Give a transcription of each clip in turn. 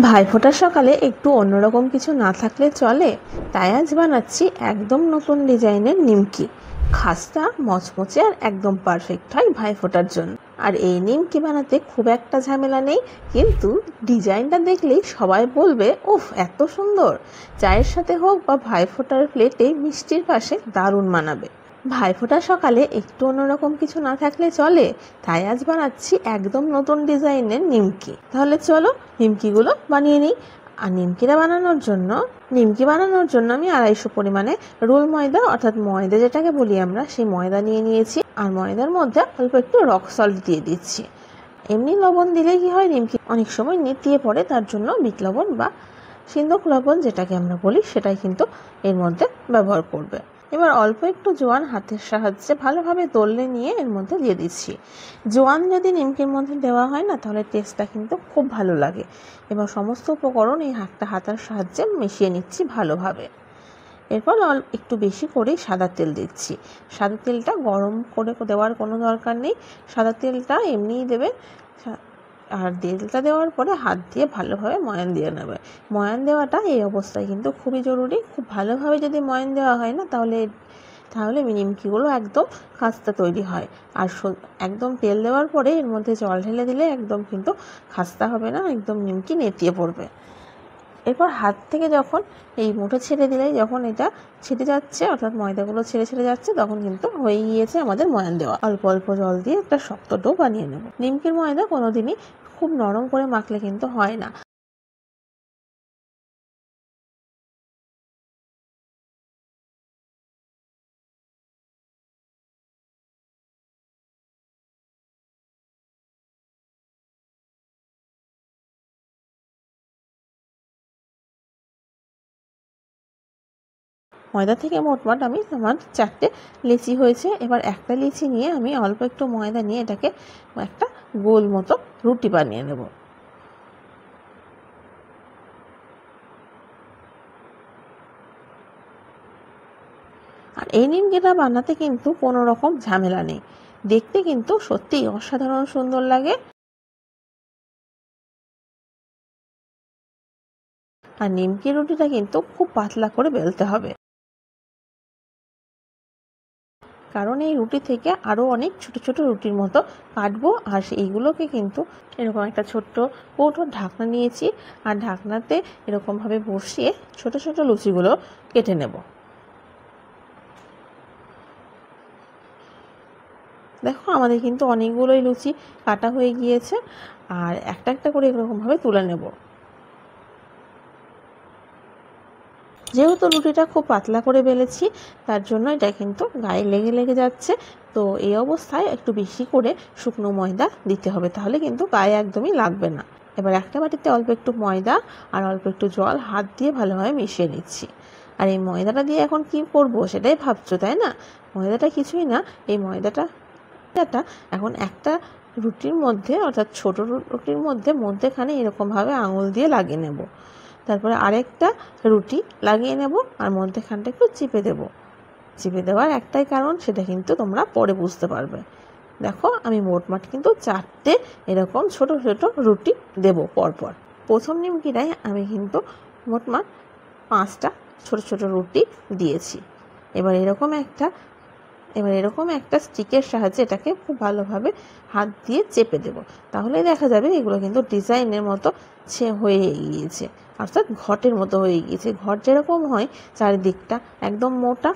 ভাইফোঁটার সকালে একটু অন্যরকম কিছু না থাকলে চলে, তাই আজ বানাচ্ছি একদম নতুন ডিজাইনের নিমকি। খাস্তা, মচমচে আর একদম পারফেক্ট হয় ভাইফোঁটার জন্য। আর এই নিমকি বানাতে খুব একটা ঝামেলা নেই, কিন্তু ডিজাইনটা দেখলেই সবাই বলবে উফ এত সুন্দর। চায়ের সাথে হোক বা ভাইফোঁটার প্লেটে মিষ্টির পাশে দারুণ মানাবে। ভাইফোঁটার সকালে একটু অন্যরকম কিছু না থাকলে চলে, তাই আজ বানাচ্ছি একদম নতুন ডিজাইনের নিমকি। তাহলে চলো নিমকিগুলো বানিয়ে নিই। আর নিমকি বানানোর জন্য আমি 250 পরিমাণে রোল ময়দা, অর্থাৎ ময়দা যেটাকে বলি আমরা, সেই ময়দা নিয়ে নিয়েছি। আর ময়দার মধ্যে অল্প একটু রক সল্ট দিয়ে দিচ্ছি। এমনি লবণ দিলে কি হয়, নিমকি অনেক সময় নেতিয়ে পড়ে, তার জন্য বিট লবণ বা সিন্দুক লবণ যেটাকে আমরা বলি সেটাই কিন্তু এর মধ্যে ব্যবহার করবে। এবার অল্প একটু জোয়ান হাতের সাহায্যে ভালোভাবে দলে নিয়ে এর মধ্যে দিয়ে দিচ্ছি। জোয়ান যদি নিমকির মধ্যে দেওয়া হয় না, তাহলে টেস্টটা কিন্তু খুব ভালো লাগে। এবার সমস্ত উপকরণ এই হাতের সাহায্যে মিশিয়ে নিচ্ছি ভালোভাবে। এরপর একটু বেশি করে সাদা তেল দিচ্ছি। সাদা তেলটা গরম করে দেওয়ার কোনো দরকার নেই, সাদা তেলটা এমনিই দেবে। আর তেলটা দেওয়ার পরে হাত দিয়ে ভালোভাবে ময়ান দিয়ে নেবে। ময়ান দেওয়াটা এই অবস্থায় কিন্তু খুবই জরুরি। খুব ভালোভাবে যদি ময়ান দেওয়া হয় না, তাহলে নিমকিগুলো একদম খাস্তা তৈরি হয়। আর একদম তেল দেওয়ার পরে এর মধ্যে জল ঢেলে দিলে একদম কিন্তু খাস্তা হবে না, একদম নিমকি নেতিয়ে পড়বে। এরপর হাত থেকে যখন এই মুঠো ছেড়ে দিলেই, যখন এটা ছেড়ে যাচ্ছে, অর্থাৎ ময়দাগুলো ছেড়ে যাচ্ছে, তখন কিন্তু হয়ে গিয়েছে আমাদের ময়ান দেওয়া। অল্প অল্প জল দিয়ে একটা শক্ত ডো বানিয়ে নেব। নিমকির ময়দা কোনোদিনই খুব নরম করে মাখলে কিন্তু হয় না। ময়দা থেকে মোটমাট আমার 4টে লিচি হয়েছে। এবার একটা লিচি নিয়ে আমি অল্প একটু ময়দা নিয়ে এটাকে একটা গোল মতো রুটি বানিয়ে নেব। আর এই নিমকিটা বানাতে কিন্তু কোনো রকম ঝামেলা নেই, দেখতে কিন্তু সত্যিই অসাধারণ সুন্দর লাগে। আর নিমকি রুটিটা কিন্তু খুব পাতলা করে বেলতে হবে, কারণ এই রুটি থেকে আরও অনেক ছোট ছোট রুটির মতো কাটবো। আর এইগুলোকে কিন্তু এরকম একটা ছোট্ট কৌটোর ঢাকনা নিয়েছি, আর ঢাকনাতে এরকমভাবে বসিয়ে ছোট ছোট লুচিগুলো কেটে নেব। দেখো আমাদের কিন্তু অনেকগুলোই লুচি কাটা হয়ে গিয়েছে, আর একটা একটা করে এরকমভাবে তুলে নেব। যেহেতু রুটিটা খুব পাতলা করে বেলেছি, তার জন্য এটা কিন্তু গায়ে লেগে লেগে যাচ্ছে। তো এই অবস্থায় একটু বেশি করে শুকনো ময়দা দিতে হবে, তাহলে কিন্তু গায়ে একদমই লাগবে না। এবার একটা বাটিতে অল্প একটু ময়দা আর অল্প একটু জল হাত দিয়ে ভালোভাবে মিশিয়ে নিচ্ছি। আর এই ময়দাটা দিয়ে এখন কি করব সেটাই ভাবছো, তাই না? ময়দাটা কিছুই না, এই ময়দাটা এখন একটা রুটির মধ্যে, অর্থাৎ ছোট রুটির মধ্যেখানে এরকমভাবে আঙুল দিয়ে লাগিয়ে নেব। তারপরে আরেকটা রুটি লাগিয়ে নেব আর মধ্যেখানটা একটু চিপে দেব। চিপে দেওয়ার একটাই কারণ, সেটা কিন্তু তোমরা পরে বুঝতে পারবে। দেখো আমি মোটমাট কিন্তু 4টে এরকম ছোট ছোট রুটি দেব পরপর। প্রথম নিমকিটায় আমি কিন্তু মোটমাট 5টা ছোট ছোট রুটি দিয়েছি। এবার এরকম একটা স্টিকের সাহায্যে এটাকে খুব ভালোভাবে হাত দিয়ে চেপে দেব। তাহলে দেখা যাবে এগুলো কিন্তু ডিজাইনের মতো হয়ে গিয়েছে, অর্থাৎ ঘটের মতো হয়ে গিয়েছে। ঘট যেরকম হয় চারিদিকটা একদম মোটা,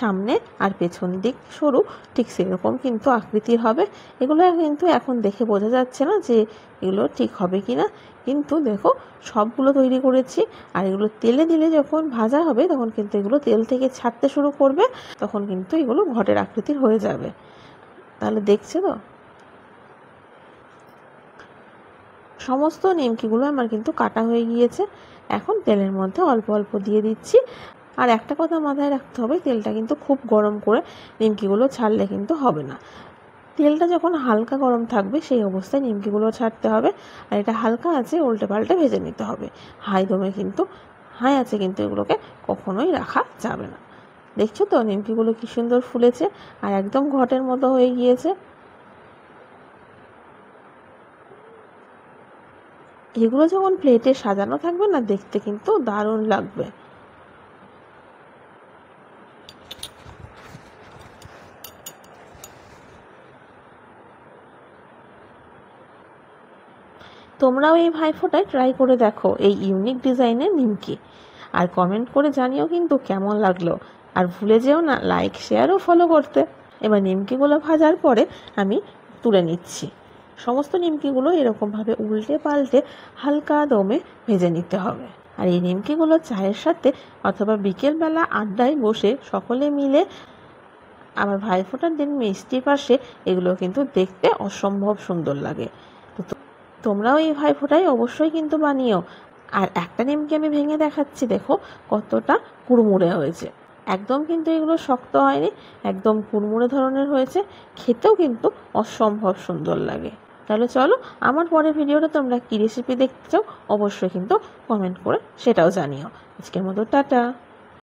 সামনে আর পেছন দিক সরু, ঠিক সেরকম কিন্তু আকৃতির হবে। এগুলো কিন্তু এখন দেখে বোঝা যাচ্ছে না যে এগুলো ঠিক হবে কি না, কিন্তু দেখো সবগুলো তৈরি করেছি। আর এগুলো তেলে দিলে যখন ভাজা হবে, তখন কিন্তু এগুলো তেল থেকে ছাড়তে শুরু করবে, তখন কিন্তু এগুলো ঘটের আকৃতির হয়ে যাবে। তাহলে দেখছো তো, সমস্ত নিমকিগুলো আমার কিন্তু কাটা হয়ে গিয়েছে। এখন তেলের মধ্যে অল্প অল্প দিয়ে দিচ্ছি। আর একটা কথা মাথায় রাখতে হবে, তেলটা কিন্তু খুব গরম করে নিমকিগুলো ছাড়লে কিন্তু হবে না। তেলটা যখন হালকা গরম থাকবে সেই অবস্থায় নিমকিগুলো ছাড়তে হবে। আর এটা হালকা আছে উল্টে পাল্টে ভেজে নিতে হবে। হাই আছে কিন্তু এগুলোকে কখনোই রাখা যাবে না। দেখছো তো নিমকিগুলো কি সুন্দর ফুলেছে আর একদম ঘটের মতো হয়ে গিয়েছে। এগুলো যখন প্লেটে সাজানো থাকবে না, দেখতে কিন্তু দারুণ লাগবে। তোমরাও এই ভাইফোঁটায় ট্রাই করে দেখো এই ইউনিক ডিজাইনের নিমকি, আর কমেন্ট করে জানিও কিন্তু কেমন লাগলো। আর ভুলে যেও না লাইক, শেয়ার ও ফলো করতে। এবার নিমকিগুলো ভাজার পরে আমি তুলে নিচ্ছি। সমস্ত নিমকিগুলো এরকমভাবে উল্টে পাল্টে হালকা দমে ভেজে নিতে হবে। আর এই নিমকিগুলো চায়ের সাথে অথবা বিকেলবেলা আড্ডায় বসে সকলে মিলে, আমার ভাইফোঁটার দিন মিষ্টির পাশে, এগুলো কিন্তু দেখতে অসম্ভব সুন্দর লাগে। তো তোমরাও এই ভাইফোঁটায় অবশ্যই কিন্তু বানিও। আর একটা নিমকি আমি ভেঙে দেখাচ্ছি, দেখো কতটা কুড়মুড়ে হয়েছে। একদম কিন্তু এগুলো শক্ত হয়নি, একদম কুড়মুড়ে ধরনের হয়েছে, খেতেও কিন্তু অসম্ভব সুন্দর লাগে। তাহলে চলো, আমার পরের ভিডিওটা তোমরা কী রেসিপি দেখতে চাও অবশ্যই কিন্তু কমেন্ট করে সেটাও জানিও। আজকের মতো টাটা।